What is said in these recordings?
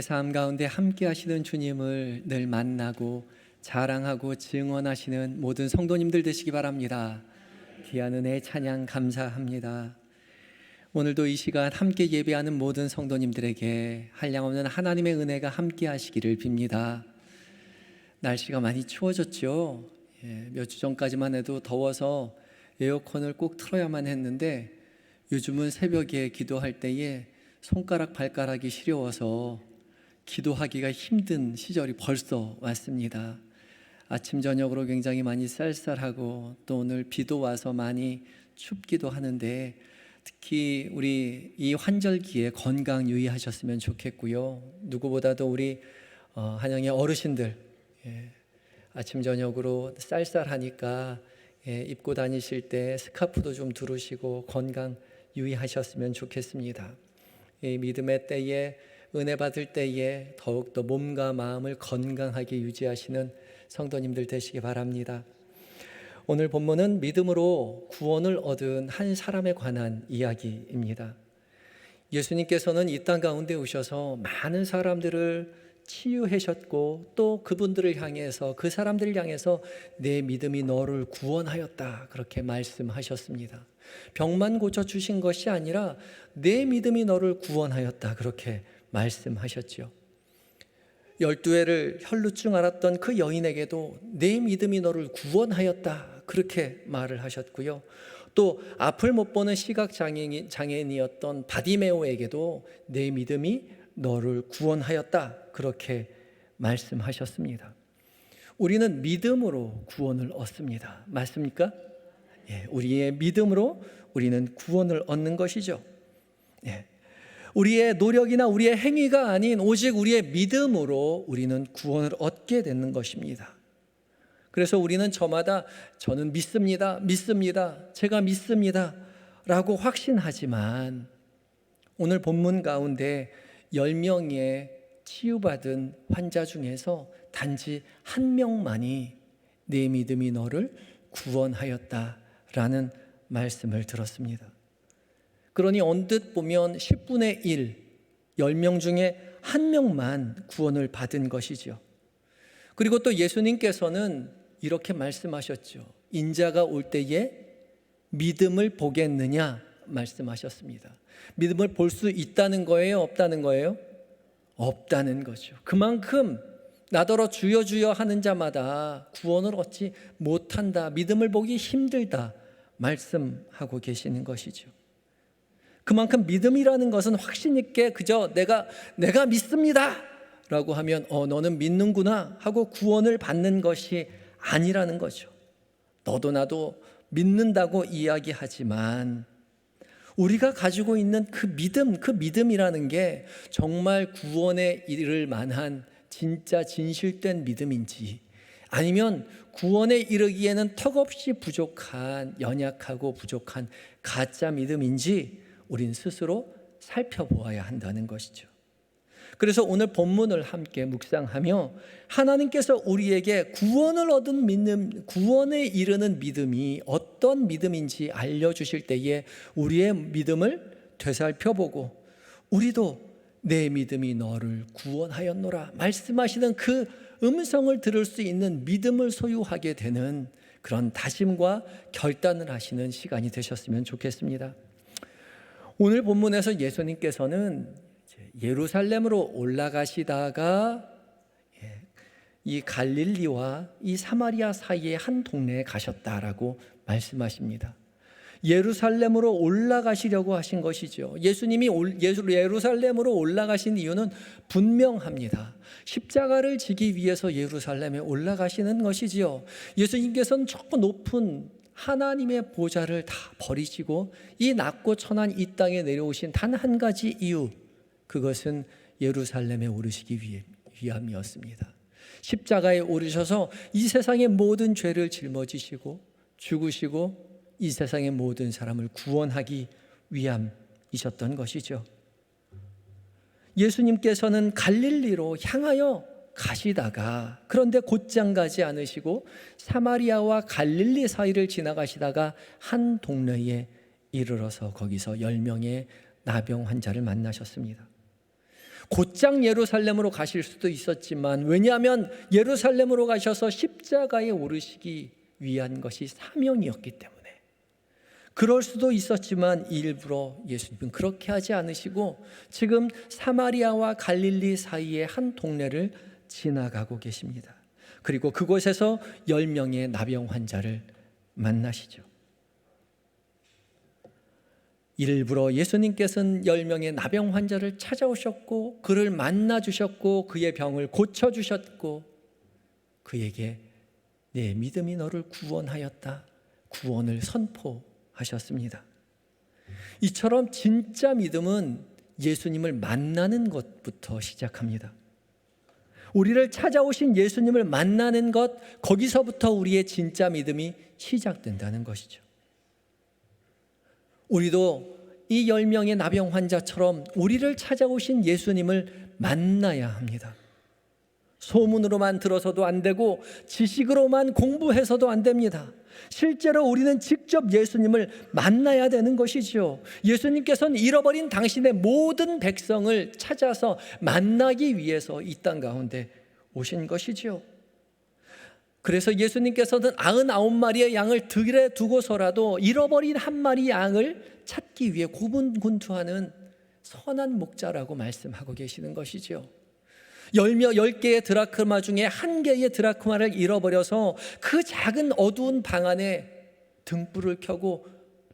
삶 가운데 함께 하시는 주님을 늘 만나고 자랑하고 증언하시는 모든 성도님들 되시기 바랍니다. 귀한 은혜 찬양 감사합니다. 오늘도 이 시간 함께 예배하는 모든 성도님들에게 한량없는 하나님의 은혜가 함께 하시기를 빕니다. 날씨가 많이 추워졌죠. 몇 주 전까지만 해도 더워서 에어컨을 꼭 틀어야만 했는데 요즘은 새벽에 기도할 때에 손가락 발가락이 시려워서 기도하기가 힘든 시절이 벌써 왔습니다. 아침 저녁으로 굉장히 많이 쌀쌀하고 또 오늘 비도 와서 많이 춥기도 하는데 특히 우리 이 환절기에 건강 유의하셨으면 좋겠고요. 누구보다도 우리 한양의 어르신들 아침 저녁으로 쌀쌀하니까 입고 다니실 때 스카프도 좀 두르시고 건강 유의하셨으면 좋겠습니다. 이 믿음의 때에 은혜 받을 때에 더욱더 몸과 마음을 건강하게 유지하시는 성도님들 되시기 바랍니다. 오늘 본문은 믿음으로 구원을 얻은 한 사람에 관한 이야기입니다. 예수님께서는 이 땅 가운데 오셔서 많은 사람들을 치유하셨고 또 그분들을 향해서 그 사람들을 향해서 내 믿음이 너를 구원하였다 그렇게 말씀하셨습니다. 병만 고쳐주신 것이 아니라 내 믿음이 너를 구원하였다 그렇게 말씀하셨죠. 12해를 혈루증 앓았던 그 여인에게도 내 믿음이 너를 구원하였다 그렇게 말을 하셨고요. 또 앞을 못 보는 시각장애인이었던 바디메오에게도 내 믿음이 너를 구원하였다 그렇게 말씀하셨습니다. 우리는 믿음으로 구원을 얻습니다. 맞습니까? 우리의 믿음으로 우리는 구원을 얻는 것이죠. 우리의 노력이나 우리의 행위가 아닌 오직 우리의 믿음으로 우리는 구원을 얻게 되는 것입니다. 그래서 우리는 저마다 저는 믿습니다, 제가 믿습니다 라고 확신하지만 오늘 본문 가운데 10명의 치유받은 환자 중에서 단지 한 명만이 내 믿음이 너를 구원하였다라는 말씀을 들었습니다. 그러니 언뜻 보면 10분의 1, 10명 중에 한 명만 구원을 받은 것이죠. 그리고 또 예수님께서는 이렇게 말씀하셨죠. 인자가 올 때에 믿음을 보겠느냐 말씀하셨습니다. 믿음을 볼 수 있다는 거예요? 없다는 거예요? 없다는 거죠. 그만큼 나더러 주여 주여 하는 자마다 구원을 얻지 못한다, 믿음을 보기 힘들다 말씀하고 계시는 것이죠. 그만큼 믿음이라는 것은 확신 있게 그저 내가 믿습니다 라고 하면 너는 믿는구나 하고 구원을 받는 것이 아니라는 거죠. 너도 나도 믿는다고 이야기하지만 우리가 가지고 있는 그 믿음이라는 게 정말 구원에 이를 만한 진짜 진실된 믿음인지 아니면 구원에 이르기에는 턱없이 부족한 연약하고 부족한 가짜 믿음인지 우린 스스로 살펴보아야 한다는 것이죠. 그래서 오늘 본문을 함께 묵상하며 하나님께서 우리에게 구원을 얻은 믿음, 구원에 이르는 믿음이 어떤 믿음인지 알려주실 때에 우리의 믿음을 되살펴보고 우리도 내 믿음이 너를 구원하였노라 말씀하시는 그 음성을 들을 수 있는 믿음을 소유하게 되는 그런 다짐과 결단을 하시는 시간이 되셨으면 좋겠습니다. 오늘 본문에서 예수님께서는 예루살렘으로 올라가시다가 이 갈릴리와 이 사마리아 사이의 한 동네에 가셨다라고 말씀하십니다. 예루살렘으로 올라가시려고 하신 것이죠. 예수님이 예루살렘으로 올라가신 이유는 분명합니다. 십자가를 지기 위해서 예루살렘에 올라가시는 것이지요. 예수님께서는 저 높은 하나님의 보좌를 다 버리시고 이 낮고 천한 이 땅에 내려오신 단 한 가지 이유, 그것은 예루살렘에 오르시기 위함이었습니다. 십자가에 오르셔서 이 세상의 모든 죄를 짊어지시고 죽으시고 이 세상의 모든 사람을 구원하기 위함이셨던 것이죠. 예수님께서는 갈릴리로 향하여 가시다가 그런데 곧장 가지 않으시고 사마리아와 갈릴리 사이를 지나가시다가 한 동네에 이르러서 거기서 10명의 나병 환자를 만나셨습니다. 곧장 예루살렘으로 가실 수도 있었지만, 왜냐하면 예루살렘으로 가셔서 십자가에 오르시기 위한 것이 사명이었기 때문에 그럴 수도 있었지만, 일부러 예수님은 그렇게 하지 않으시고 지금 사마리아와 갈릴리 사이의 한 동네를 지나가고 계십니다. 그리고 그곳에서 10명의 나병 환자를 만나시죠. 일부러 예수님께서는 10명의 나병 환자를 찾아오셨고 그를 만나주셨고 그의 병을 고쳐주셨고 그에게 내 믿음이 너를 구원하였다, 구원을 선포하셨습니다. 이처럼 진짜 믿음은 예수님을 만나는 것부터 시작합니다. 우리를 찾아오신 예수님을 만나는 것, 거기서부터 우리의 진짜 믿음이 시작된다는 것이죠. 우리도 이 10명의 나병 환자처럼 우리를 찾아오신 예수님을 만나야 합니다. 소문으로만 들어서도 안 되고 지식으로만 공부해서도 안 됩니다. 실제로 우리는 직접 예수님을 만나야 되는 것이죠. 예수님께서는 잃어버린 당신의 모든 백성을 찾아서 만나기 위해서 이 땅 가운데 오신 것이죠. 그래서 예수님께서는 99마리의 양을 들에 두고서라도 잃어버린 한 마리 양을 찾기 위해 고군분투하는 선한 목자라고 말씀하고 계시는 것이죠. 10개의 드라크마 중에 1개의 드라크마를 잃어버려서 그 작은 어두운 방 안에 등불을 켜고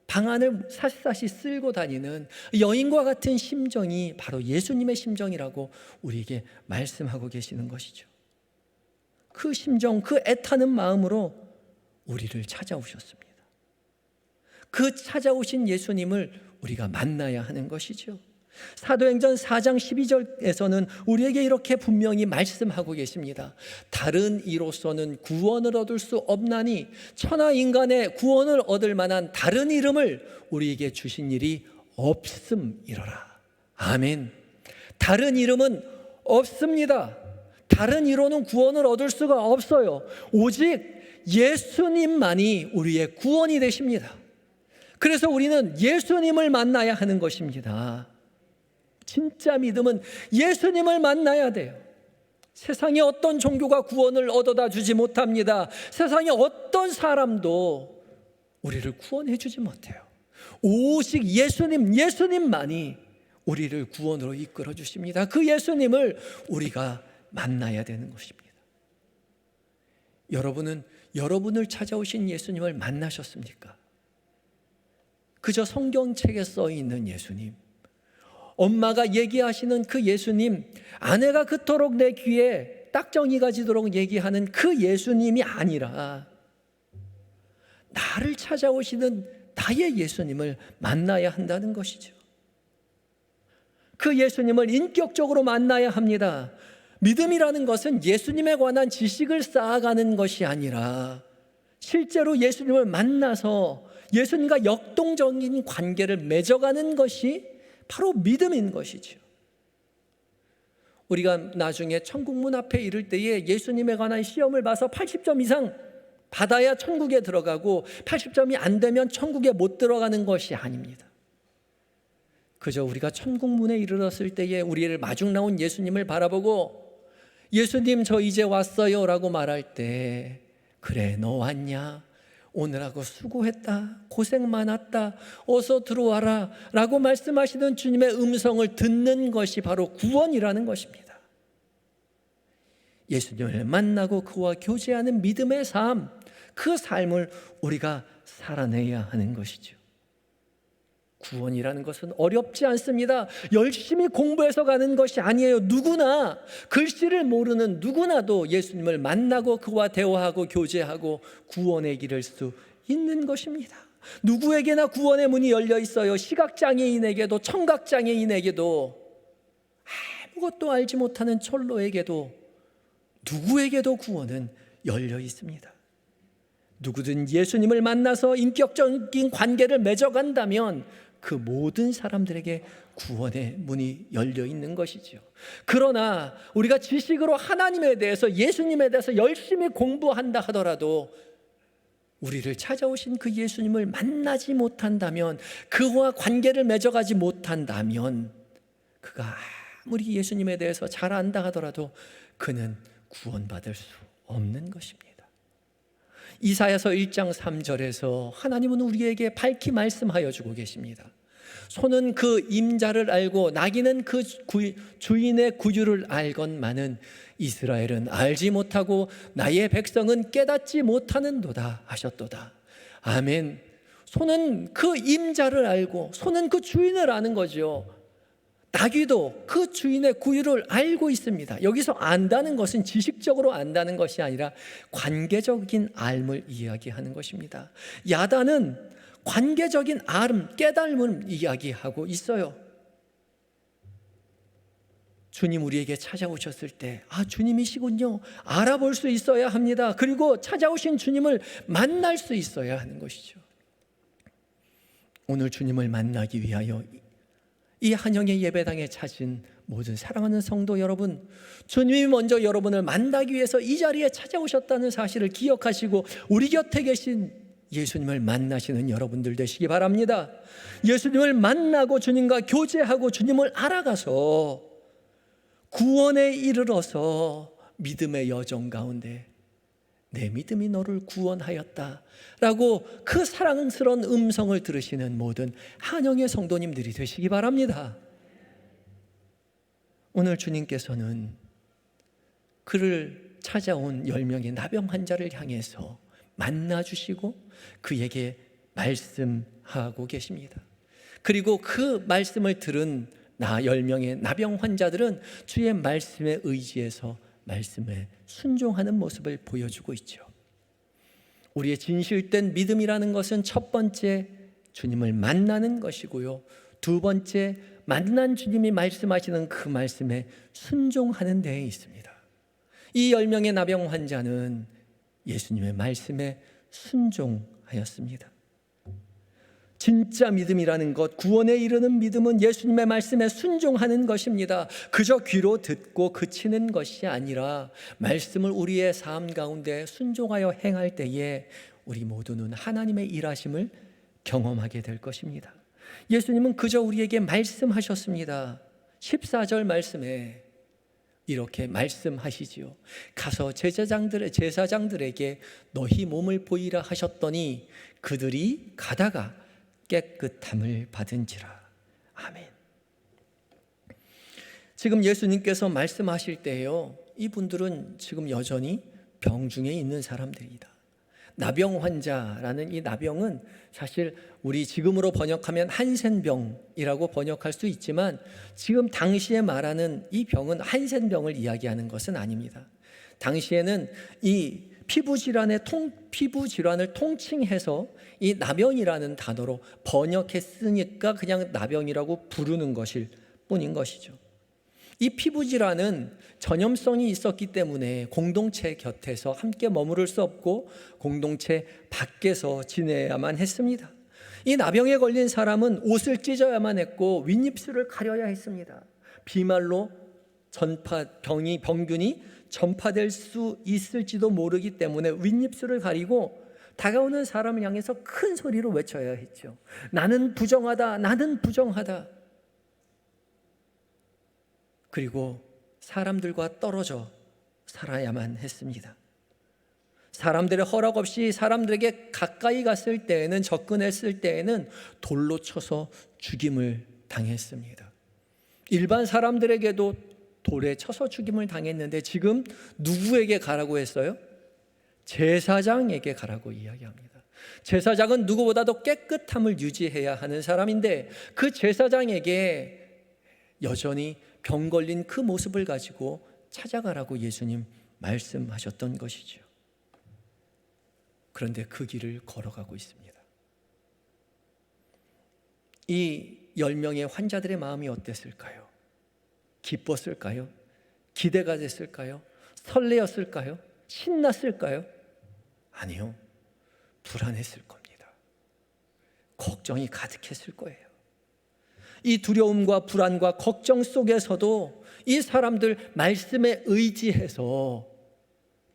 방 안을 사시사시 쓸고 다니는 여인과 같은 심정이 바로 예수님의 심정이라고 우리에게 말씀하고 계시는 것이죠. 그 심정, 그 애타는 마음으로 우리를 찾아오셨습니다. 그 찾아오신 예수님을 우리가 만나야 하는 것이죠. 사도행전 4장 12절에서는 우리에게 이렇게 분명히 말씀하고 계십니다. 다른 이로서는 구원을 얻을 수 없나니 천하 인간의 구원을 얻을 만한 다른 이름을 우리에게 주신 일이 없음이로라. 아멘. 다른 이름은 없습니다. 다른 이로는 구원을 얻을 수가 없어요. 오직 예수님만이 우리의 구원이 되십니다. 그래서 우리는 예수님을 만나야 하는 것입니다. 진짜 믿음은 예수님을 만나야 돼요. 세상의 어떤 종교가 구원을 얻어다 주지 못합니다. 세상의 어떤 사람도 우리를 구원해 주지 못해요. 오직 예수님만이 우리를 구원으로 이끌어 주십니다. 그 예수님을 우리가 만나야 되는 것입니다. 여러분은 여러분을 찾아오신 예수님을 만나셨습니까? 그저 성경책에 써 있는 예수님, 엄마가 얘기하시는 그 예수님, 아내가 그토록 내 귀에 딱정이가 지도록 얘기하는 그 예수님이 아니라 나를 찾아오시는 나의 예수님을 만나야 한다는 것이죠. 그 예수님을 인격적으로 만나야 합니다. 믿음이라는 것은 예수님에 관한 지식을 쌓아가는 것이 아니라 실제로 예수님을 만나서 예수님과 역동적인 관계를 맺어가는 것이 바로 믿음인 것이죠. 우리가 나중에 천국문 앞에 이를 때에 예수님에 관한 시험을 봐서 80점 이상 받아야 천국에 들어가고 80점이 안 되면 천국에 못 들어가는 것이 아닙니다. 그저 우리가 천국문에 이르렀을 때에 우리를 마중 나온 예수님을 바라보고 예수님 저 이제 왔어요 라고 말할 때, 그래 너 왔냐? 오늘하고 수고했다, 고생 많았다, 어서 들어와라 라고 말씀하시는 주님의 음성을 듣는 것이 바로 구원이라는 것입니다. 예수님을 만나고 그와 교제하는 믿음의 삶, 그 삶을 우리가 살아내야 하는 것이죠. 구원이라는 것은 어렵지 않습니다. 열심히 공부해서 가는 것이 아니에요. 누구나, 글씨를 모르는 누구나도 예수님을 만나고 그와 대화하고 교제하고 구원의 길을 수 있는 것입니다. 누구에게나 구원의 문이 열려 있어요. 시각장애인에게도 청각장애인에게도 아무것도 알지 못하는 철로에게도 누구에게도 구원은 열려 있습니다. 누구든 예수님을 만나서 인격적인 관계를 맺어간다면 그 모든 사람들에게 구원의 문이 열려 있는 것이죠. 그러나 우리가 지식으로 하나님에 대해서, 예수님에 대해서 열심히 공부한다 하더라도 우리를 찾아오신 그 예수님을 만나지 못한다면, 그와 관계를 맺어가지 못한다면 그가 아무리 예수님에 대해서 잘 안다 하더라도 그는 구원받을 수 없는 것입니다. 이사야서 1장 3절에서 하나님은 우리에게 밝히 말씀하여 주고 계십니다. 소는 그 임자를 알고 나귀는 그 주인의 구주를 알건만은 이스라엘은 알지 못하고 나의 백성은 깨닫지 못하는도다 하셨도다. 아멘. 소는 그 임자를 알고 소는 그 주인을 아는 거죠. 나귀도 그 주인의 구유를 알고 있습니다. 여기서 안다는 것은 지식적으로 안다는 것이 아니라 관계적인 알을 이야기하는 것입니다. 야단은 관계적인 알, 깨달음을 이야기하고 있어요. 주님 우리에게 찾아오셨을 때 주님이시군요, 알아볼 수 있어야 합니다. 그리고 찾아오신 주님을 만날 수 있어야 하는 것이죠. 오늘 주님을 만나기 위하여 이 한영의 예배당에 찾은 모든 사랑하는 성도 여러분, 주님이 먼저 여러분을 만나기 위해서 이 자리에 찾아오셨다는 사실을 기억하시고 우리 곁에 계신 예수님을 만나시는 여러분들 되시기 바랍니다. 예수님을 만나고 주님과 교제하고 주님을 알아가서 구원에 이르러서 믿음의 여정 가운데 내 믿음이 너를 구원하였다 라고 그 사랑스러운 음성을 들으시는 모든 한영의 성도님들이 되시기 바랍니다. 오늘 주님께서는 그를 찾아온 10명의 나병 환자를 향해서 만나주시고 그에게 말씀하고 계십니다. 그리고 그 말씀을 들은 10명의 나병 환자들은 주의 말씀에 의지해서 말씀에 순종하는 모습을 보여주고 있죠. 우리의 진실된 믿음이라는 것은 첫 번째 주님을 만나는 것이고요, 두 번째 만난 주님이 말씀하시는 그 말씀에 순종하는 데에 있습니다. 이 10명의 나병 환자는 예수님의 말씀에 순종하였습니다. 진짜 믿음이라는 것, 구원에 이르는 믿음은 예수님의 말씀에 순종하는 것입니다. 그저 귀로 듣고 그치는 것이 아니라 말씀을 우리의 삶 가운데 순종하여 행할 때에 우리 모두는 하나님의 일하심을 경험하게 될 것입니다. 예수님은 그저 우리에게 말씀하셨습니다. 14절 말씀에 이렇게 말씀하시지요. 가서 제사장들에게 너희 몸을 보이라 하셨더니 그들이 가다가 깨끗함을 받은지라. 아멘. 지금 예수님께서 말씀하실 때요, 이분들은 지금 여전히 병 중에 있는 사람들이다. 나병 환자라는 이 나병은 사실 우리 지금으로 번역하면 한센병이라고 번역할 수 있지만 지금 당시에 말하는 이 병은 한센병을 이야기하는 것은 아닙니다. 당시에는 이 피부 질환을 통칭해서 이 나병이라는 단어로 번역했으니까 그냥 나병이라고 부르는 것일 뿐인 것이죠. 이 피부 질환은 전염성이 있었기 때문에 공동체 곁에서 함께 머무를 수 없고 공동체 밖에서 지내야만 했습니다. 이 나병에 걸린 사람은 옷을 찢어야만 했고 윗입술을 가려야 했습니다. 비말로 병균이 전파될 수 있을지도 모르기 때문에 윗입술을 가리고 다가오는 사람을 향해서 큰 소리로 외쳐야 했죠. 나는 부정하다, 나는 부정하다. 그리고 사람들과 떨어져 살아야만 했습니다. 사람들의 허락 없이 사람들에게 가까이 갔을 때에는, 접근했을 때에는 돌로 쳐서 죽임을 당했습니다. 일반 사람들에게도 돌에 쳐서 죽임을 당했는데 지금 누구에게 가라고 했어요? 제사장에게 가라고 이야기합니다. 제사장은 누구보다도 깨끗함을 유지해야 하는 사람인데 그 제사장에게 여전히 병 걸린 그 모습을 가지고 찾아가라고 예수님 말씀하셨던 것이죠. 그런데 그 길을 걸어가고 있습니다. 이 10명의 환자들의 마음이 어땠을까요? 기뻤을까요? 기대가 됐을까요? 설레었을까요? 신났을까요? 아니요. 불안했을 겁니다. 걱정이 가득했을 거예요. 이 두려움과 불안과 걱정 속에서도 이 사람들 말씀에 의지해서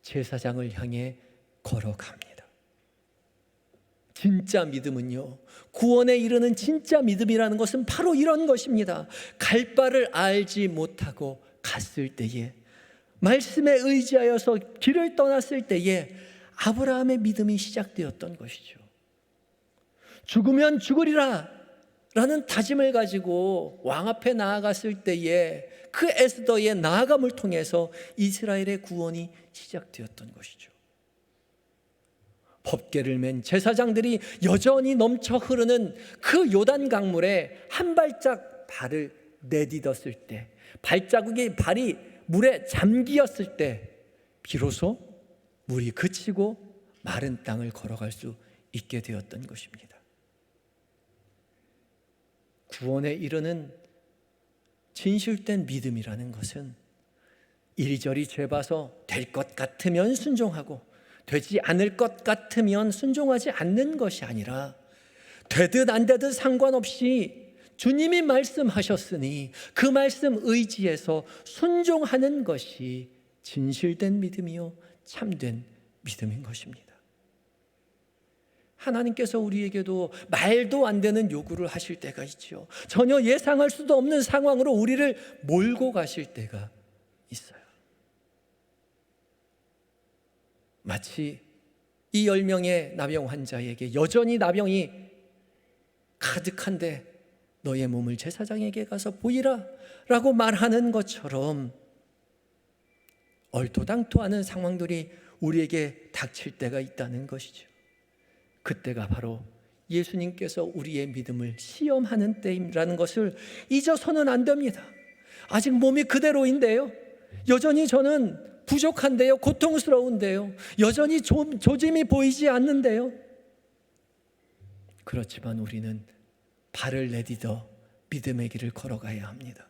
제사장을 향해 걸어갑니다. 진짜 믿음은요, 구원에 이르는 진짜 믿음이라는 것은 바로 이런 것입니다. 갈 바를 알지 못하고 갔을 때에, 말씀에 의지하여서 길을 떠났을 때에 아브라함의 믿음이 시작되었던 것이죠. 죽으면 죽으리라 라는 다짐을 가지고 왕 앞에 나아갔을 때에 그 에스더의 나아감을 통해서 이스라엘의 구원이 시작되었던 것이죠. 법궤를 맨 제사장들이 여전히 넘쳐 흐르는 그 요단 강물에 한 발짝 발을 내딛었을 때, 발자국이 발이 물에 잠기었을 때 비로소 물이 그치고 마른 땅을 걸어갈 수 있게 되었던 것입니다. 구원에 이르는 진실된 믿음이라는 것은 이리저리 죄봐서 될 것 같으면 순종하고 되지 않을 것 같으면 순종하지 않는 것이 아니라, 되든 안 되든 상관없이 주님이 말씀하셨으니 그 말씀 의지해서 순종하는 것이 진실된 믿음이요 참된 믿음인 것입니다. 하나님께서 우리에게도 말도 안 되는 요구를 하실 때가 있죠. 전혀 예상할 수도 없는 상황으로 우리를 몰고 가실 때가 있어요. 마치 이 10명의 나병 환자에게 여전히 나병이 가득한데 너의 몸을 제사장에게 가서 보이라 라고 말하는 것처럼 얼토당토하는 상황들이 우리에게 닥칠 때가 있다는 것이죠. 그때가 바로 예수님께서 우리의 믿음을 시험하는 때임이라는 것을 잊어서는 안 됩니다. 아직 몸이 그대로인데요, 여전히 저는 부족한데요, 고통스러운데요, 여전히 조짐이 보이지 않는데요, 그렇지만 우리는 발을 내딛어 믿음의 길을 걸어가야 합니다.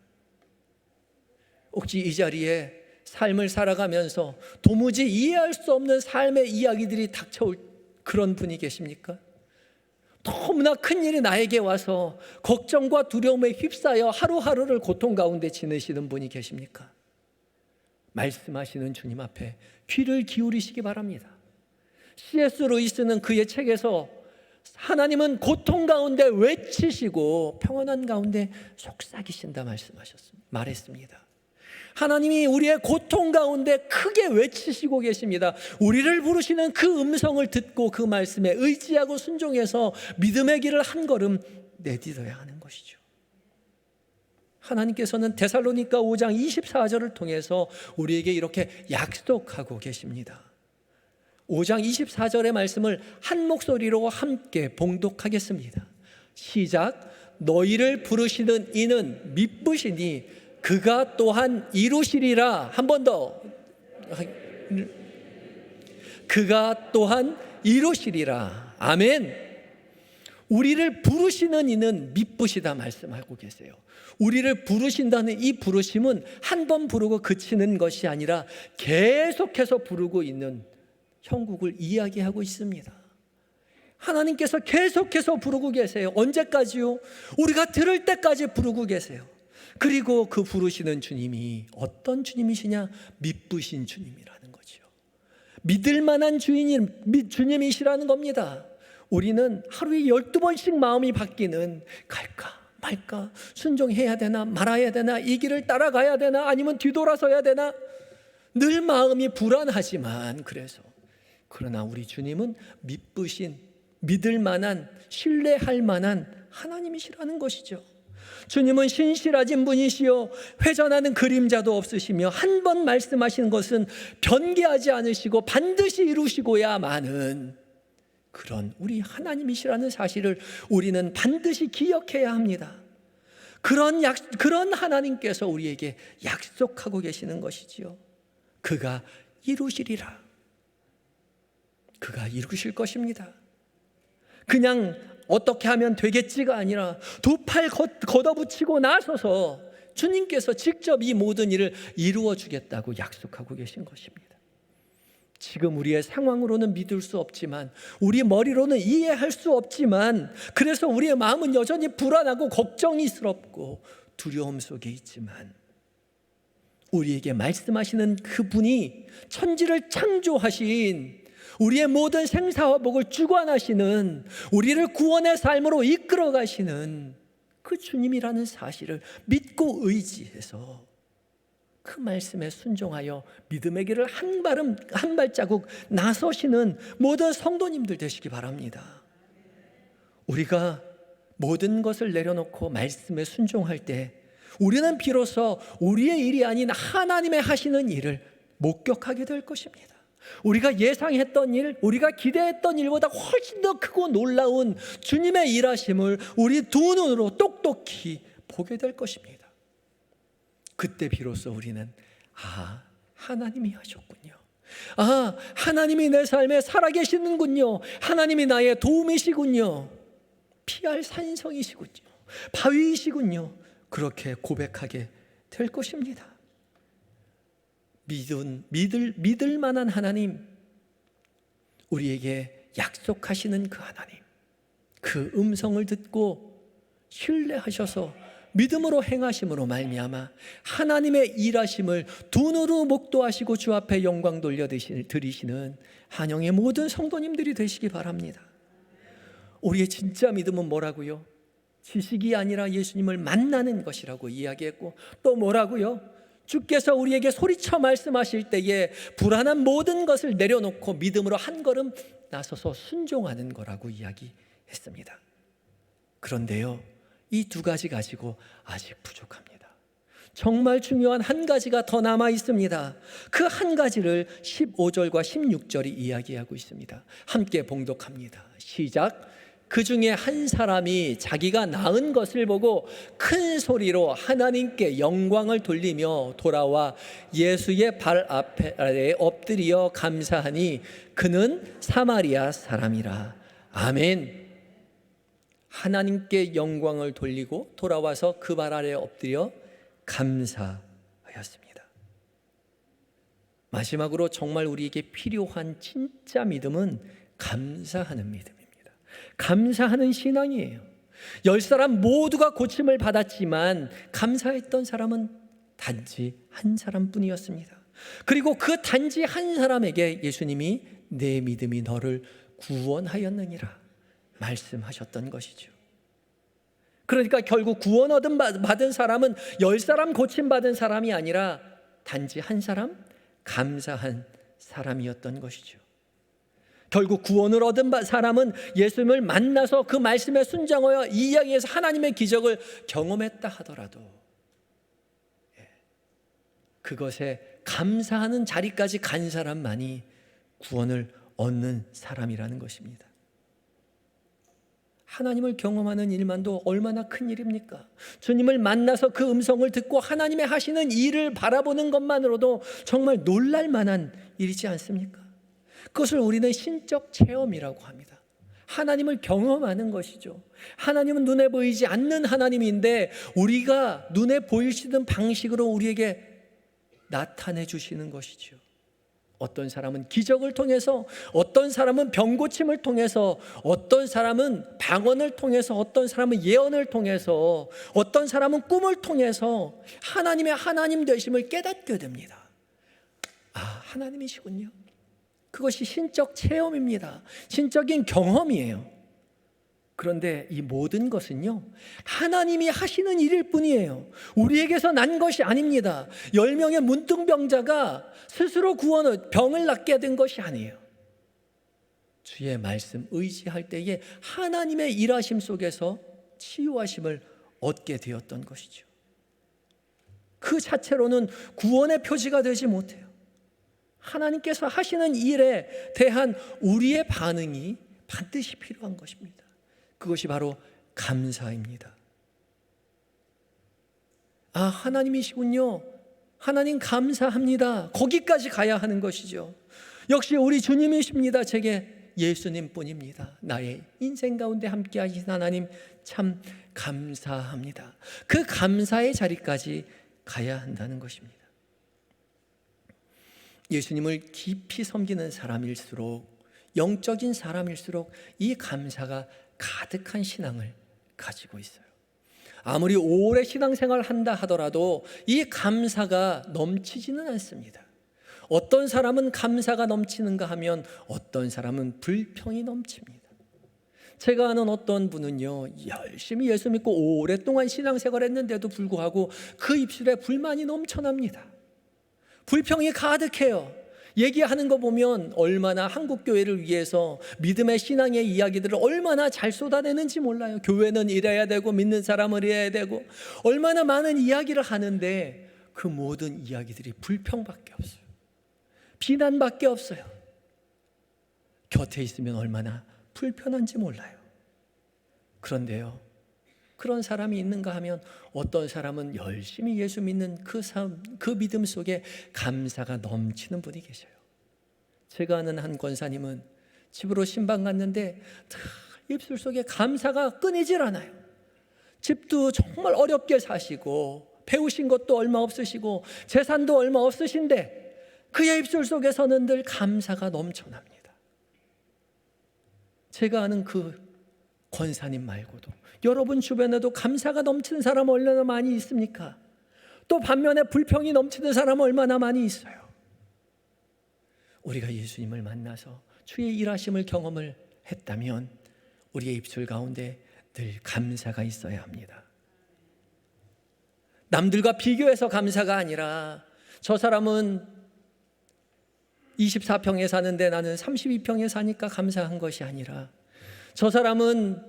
혹시 이 자리에 삶을 살아가면서 도무지 이해할 수 없는 삶의 이야기들이 닥쳐올 그런 분이 계십니까? 너무나 큰 일이 나에게 와서 걱정과 두려움에 휩싸여 하루하루를 고통 가운데 지내시는 분이 계십니까? 말씀하시는 주님 앞에 귀를 기울이시기 바랍니다. C.S. 루이스는 그의 책에서 하나님은 고통 가운데 외치시고 평안한 가운데 속삭이신다 말했습니다. 하나님이 우리의 고통 가운데 크게 외치시고 계십니다. 우리를 부르시는 그 음성을 듣고 그 말씀에 의지하고 순종해서 믿음의 길을 한 걸음 내딛어야 하는 것이죠. 하나님께서는 데살로니가 5장 24절을 통해서 우리에게 이렇게 약속하고 계십니다. 5장 24절의 말씀을 한 목소리로 함께 봉독하겠습니다. 시작. 너희를 부르시는 이는 미쁘시니 그가 또한 이루시리라. 한 번 더. 그가 또한 이루시리라. 아멘. 우리를 부르시는 이는 미쁘시다 말씀하고 계세요. 우리를 부르신다는 이 부르심은 한 번 부르고 그치는 것이 아니라 계속해서 부르고 있는 형국을 이야기하고 있습니다. 하나님께서 계속해서 부르고 계세요. 언제까지요? 우리가 들을 때까지 부르고 계세요. 그리고 그 부르시는 주님이 어떤 주님이시냐? 미쁘신 주님이라는 거죠. 믿을 만한 주님이시라는 겁니다. 우리는 하루에 12번씩 마음이 바뀌는, 갈까 말까, 순종해야 되나 말아야 되나, 이 길을 따라가야 되나 아니면 뒤돌아서야 되나, 늘 마음이 불안하지만, 그러나 우리 주님은 미쁘신, 믿을 만한, 신뢰할 만한 하나님이시라는 것이죠. 주님은 신실하신 분이시요 회전하는 그림자도 없으시며 한 번 말씀하시는 것은 변개하지 않으시고 반드시 이루시고야마는 그런 우리 하나님이시라는 사실을 우리는 반드시 기억해야 합니다. 그런 하나님께서 우리에게 약속하고 계시는 것이지요. 그가 이루시리라. 그가 이루실 것입니다. 그냥 어떻게 하면 되겠지가 아니라 두 팔 걷어붙이고 나서서 주님께서 직접 이 모든 일을 이루어 주겠다고 약속하고 계신 것입니다. 지금 우리의 상황으로는 믿을 수 없지만, 우리 머리로는 이해할 수 없지만, 그래서 우리의 마음은 여전히 불안하고 걱정이스럽고 두려움 속에 있지만, 우리에게 말씀하시는 그분이 천지를 창조하신 우리의 모든 생사화복을 주관하시는, 우리를 구원의 삶으로 이끌어 가시는 그 주님이라는 사실을 믿고 의지해서 그 말씀에 순종하여 믿음의 길을 한 발자국 나서시는 모든 성도님들 되시기 바랍니다. 우리가 모든 것을 내려놓고 말씀에 순종할 때 우리는 비로소 우리의 일이 아닌 하나님의 하시는 일을 목격하게 될 것입니다. 우리가 예상했던 일, 우리가 기대했던 일보다 훨씬 더 크고 놀라운 주님의 일하심을 우리 두 눈으로 똑똑히 보게 될 것입니다. 그때 비로소 우리는 하나님이 하셨군요. 하나님이 내 삶에 살아계시는군요. 하나님이 나의 도움이시군요. 피할 산성이시군요. 바위이시군요. 그렇게 고백하게 될 것입니다. 믿을 만한 하나님, 우리에게 약속하시는 그 하나님, 그 음성을 듣고 신뢰하셔서 믿음으로 행하심으로 말미암아 하나님의 일하심을 눈으로 목도하시고 주 앞에 영광 돌려 드리시는 한영의 모든 성도님들이 되시기 바랍니다. 우리의 진짜 믿음은 뭐라고요? 지식이 아니라 예수님을 만나는 것이라고 이야기했고, 또 뭐라고요? 주께서 우리에게 소리쳐 말씀하실 때에 불안한 모든 것을 내려놓고 믿음으로 한 걸음 나서서 순종하는 거라고 이야기했습니다. 그런데요, 이 두 가지 가지고 아직 부족합니다. 정말 중요한 한 가지가 더 남아 있습니다. 그 한 가지를 15절과 16절이 이야기하고 있습니다. 함께 봉독합니다. 시작. 그 중에 한 사람이 자기가 낳은 것을 보고 큰 소리로 하나님께 영광을 돌리며 돌아와 예수의 발 앞에 엎드려 감사하니 그는 사마리아 사람이라. 아멘. 하나님께 영광을 돌리고 돌아와서 그 발 아래 엎드려 감사하였습니다. 마지막으로 정말 우리에게 필요한 진짜 믿음은 감사하는 믿음입니다. 감사하는 신앙이에요. 10사람 모두가 고침을 받았지만 감사했던 사람은 단지 한 사람뿐이었습니다. 그리고 그 단지 한 사람에게 예수님이 내 믿음이 너를 구원하였느니라 말씀하셨던 것이죠. 그러니까 결국 구원 받은 사람은 10사람 고침받은 사람이 아니라 단지 한 사람, 감사한 사람이었던 것이죠. 결국 구원을 얻은 사람은 예수님을 만나서 그 말씀에 순종하여 이 이야기에서 하나님의 기적을 경험했다 하더라도 그것에 감사하는 자리까지 간 사람만이 구원을 얻는 사람이라는 것입니다. 하나님을 경험하는 일만도 얼마나 큰 일입니까? 주님을 만나서 그 음성을 듣고 하나님의 하시는 일을 바라보는 것만으로도 정말 놀랄 만한 일이지 않습니까? 그것을 우리는 신적 체험이라고 합니다. 하나님을 경험하는 것이죠. 하나님은 눈에 보이지 않는 하나님인데 우리가 눈에 보이시는 방식으로 우리에게 나타내 주시는 것이죠. 어떤 사람은 기적을 통해서, 어떤 사람은 병고침을 통해서, 어떤 사람은 방언을 통해서, 어떤 사람은 예언을 통해서, 어떤 사람은 꿈을 통해서 하나님의 하나님 되심을 깨닫게 됩니다. 하나님이시군요. 그것이 신적 체험입니다. 신적인 경험이에요. 그런데 이 모든 것은요, 하나님이 하시는 일일 뿐이에요. 우리에게서 난 것이 아닙니다. 10명의 문둥병자가 스스로 병을 낫게 된 것이 아니에요. 주의 말씀 의지할 때에 하나님의 일하심 속에서 치유하심을 얻게 되었던 것이죠. 그 자체로는 구원의 표지가 되지 못해요. 하나님께서 하시는 일에 대한 우리의 반응이 반드시 필요한 것입니다. 그것이 바로 감사입니다. 하나님이시군요. 하나님 감사합니다. 거기까지 가야 하는 것이죠. 역시 우리 주님이십니다. 제게 예수님뿐입니다. 나의 인생 가운데 함께 하신 하나님 참 감사합니다. 그 감사의 자리까지 가야 한다는 것입니다. 예수님을 깊이 섬기는 사람일수록, 영적인 사람일수록 이 감사가 가득한 신앙을 가지고 있어요. 아무리 오래 신앙생활을 한다 하더라도 이 감사가 넘치지는 않습니다. 어떤 사람은 감사가 넘치는가 하면 어떤 사람은 불평이 넘칩니다. 제가 아는 어떤 분은요, 열심히 예수 믿고 오랫동안 신앙생활 했는데도 불구하고 그 입술에 불만이 넘쳐납니다. 불평이 가득해요. 얘기하는 거 보면 얼마나 한국교회를 위해서 믿음의 신앙의 이야기들을 얼마나 잘 쏟아내는지 몰라요. 교회는 이래야 되고 믿는 사람을 이래야 되고 얼마나 많은 이야기를 하는데 그 모든 이야기들이 불평밖에 없어요. 비난밖에 없어요. 곁에 있으면 얼마나 불편한지 몰라요. 그런데요, 그런 사람이 있는가 하면 어떤 사람은 열심히 예수 믿는 그 삶, 그 믿음 속에 감사가 넘치는 분이 계셔요. 제가 아는 한 권사님은 집으로 신방 갔는데 입술 속에 감사가 끊이질 않아요. 집도 정말 어렵게 사시고 배우신 것도 얼마 없으시고 재산도 얼마 없으신데 그의 입술 속에서는 늘 감사가 넘쳐납니다. 제가 아는 그 권사님 말고도 여러분 주변에도 감사가 넘치는 사람 얼마나 많이 있습니까? 또 반면에 불평이 넘치는 사람 얼마나 많이 있어요. 우리가 예수님을 만나서 주의 일하심을 경험을 했다면 우리의 입술 가운데 늘 감사가 있어야 합니다. 남들과 비교해서 감사가 아니라 저 사람은 24평에 사는데 나는 32평에 사니까 감사한 것이 아니라 저 사람은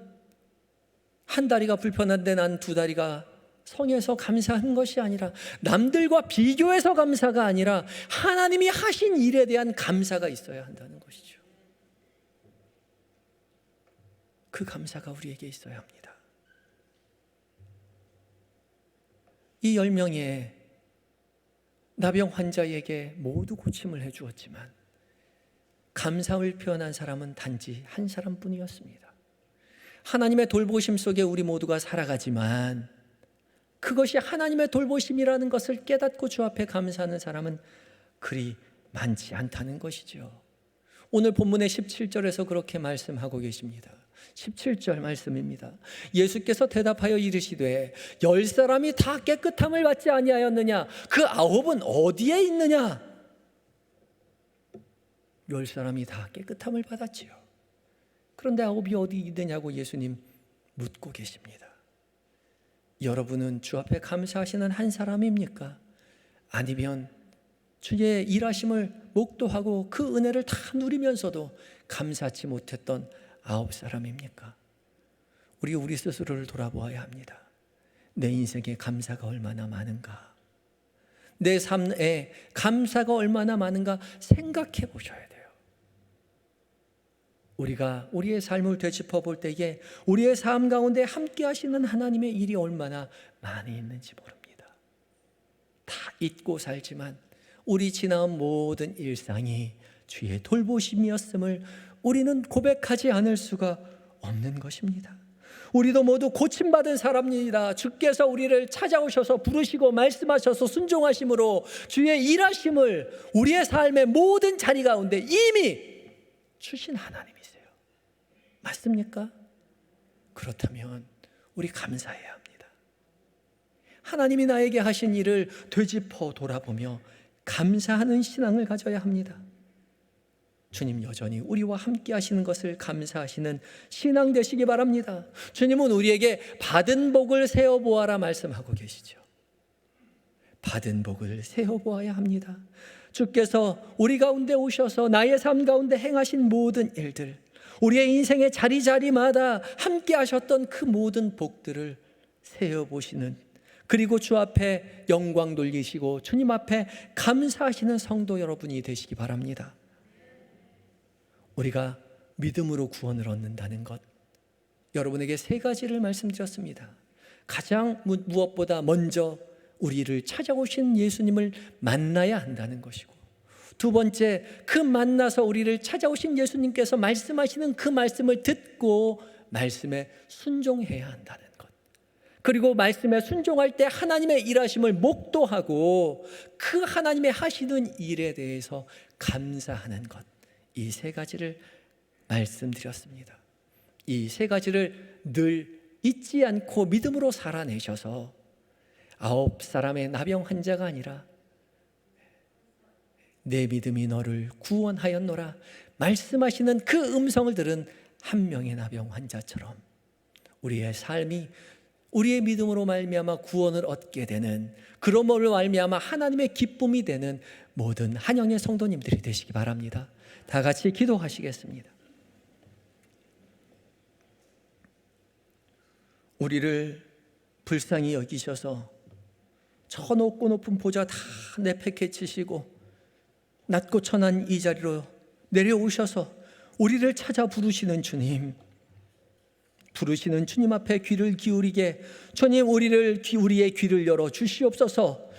한 다리가 불편한데 난 두 다리가 성해서 감사한 것이 아니라 남들과 비교해서 감사가 아니라 하나님이 하신 일에 대한 감사가 있어야 한다는 것이죠. 그 감사가 우리에게 있어야 합니다. 이 10명의 나병 환자에게 모두 고침을 해주었지만 감사를 표현한 사람은 단지 한 사람뿐이었습니다. 하나님의 돌보심 속에 우리 모두가 살아가지만 그것이 하나님의 돌보심이라는 것을 깨닫고 주 앞에 감사하는 사람은 그리 많지 않다는 것이죠. 오늘 본문의 17절에서 그렇게 말씀하고 계십니다. 17절 말씀입니다. 예수께서 대답하여 이르시되 10사람이 다 깨끗함을 받지 아니하였느냐? 그 9은 어디에 있느냐? 10사람이 다 깨끗함을 받았지요. 그런데 9이 어디 있느냐고 예수님 묻고 계십니다. 여러분은 주 앞에 감사하시는 한 사람입니까? 아니면 주의 일하심을 목도하고 그 은혜를 다 누리면서도 감사치 못했던 9사람입니까? 우리 스스로를 돌아보아야 합니다. 내 인생에 감사가 얼마나 많은가? 내 삶에 감사가 얼마나 많은가 생각해 보셔야 돼요. 우리가 우리의 삶을 되짚어 볼 때에 우리의 삶 가운데 함께 하시는 하나님의 일이 얼마나 많이 있는지 모릅니다. 다 잊고 살지만 우리 지나온 모든 일상이 주의 돌보심이었음을 우리는 고백하지 않을 수가 없는 것입니다. 우리도 모두 고침받은 사람입니다. 주께서 우리를 찾아오셔서 부르시고 말씀하셔서 순종하심으로 주의 일하심을 우리의 삶의 모든 자리 가운데 이미 주신 하나님이세요. 맞습니까? 그렇다면 우리 감사해야 합니다. 하나님이 나에게 하신 일을 되짚어 돌아보며 감사하는 신앙을 가져야 합니다. 주님 여전히 우리와 함께 하시는 것을 감사하시는 신앙 되시기 바랍니다. 주님은 우리에게 받은 복을 세어보아라 말씀하고 계시죠. 받은 복을 세어보아야 합니다. 주께서 우리 가운데 오셔서 나의 삶 가운데 행하신 모든 일들, 우리의 인생의 자리자리마다 함께 하셨던 그 모든 복들을 세어보시는, 그리고 주 앞에 영광 돌리시고 주님 앞에 감사하시는 성도 여러분이 되시기 바랍니다. 우리가 믿음으로 구원을 얻는다는 것, 여러분에게 3가지를 말씀드렸습니다. 가장 무엇보다 먼저 우리를 찾아오신 예수님을 만나야 한다는 것이고, 두 번째, 그 만나서 우리를 찾아오신 예수님께서 말씀하시는 그 말씀을 듣고 말씀에 순종해야 한다는 것, 그리고 말씀에 순종할 때 하나님의 일하심을 목도하고 그 하나님의 하시는 일에 대해서 감사하는 것, 이 3가지를 말씀드렸습니다. 이 3가지를 늘 잊지 않고 믿음으로 살아내셔서 9사람의 나병 환자가 아니라 내 믿음이 너를 구원하였노라 말씀하시는 그 음성을 들은 한 명의 나병 환자처럼 우리의 삶이 우리의 믿음으로 말미암아 구원을 얻게 되는, 그러므로 말미암아 하나님의 기쁨이 되는 모든 한영의 성도님들이 되시기 바랍니다. 다 같이 기도하시겠습니다. 우리를 불쌍히 여기셔서 저 높고 높은 보좌 다 내팽개치시고 낮고 천한 이 자리로 내려오셔서 우리를 찾아 부르시는 주님, 부르시는 주님 앞에 귀를 기울이게 주님, 우리의 귀를 열어 주시옵소서.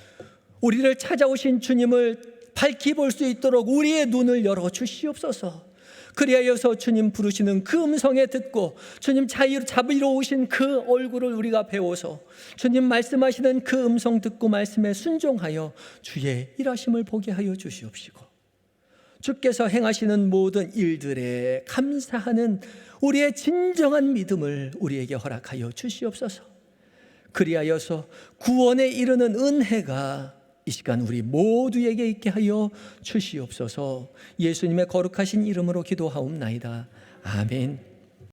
우리를 찾아오신 주님을 밝히 볼 수 있도록 우리의 눈을 열어 주시옵소서. 그리하여서 주님 부르시는 그 음성에 듣고 주님 잡으러 오신 그 얼굴을 우리가 배워서 주님 말씀하시는 그 음성 듣고 말씀에 순종하여 주의 일하심을 보게 하여 주시옵시고, 주께서 행하시는 모든 일들에 감사하는 우리의 진정한 믿음을 우리에게 허락하여 주시옵소서. 그리하여서 구원에 이르는 은혜가 이 시간 우리 모두에게 있게 하여 주시옵소서. 예수님의 거룩하신 이름으로 기도하옵나이다. 아멘.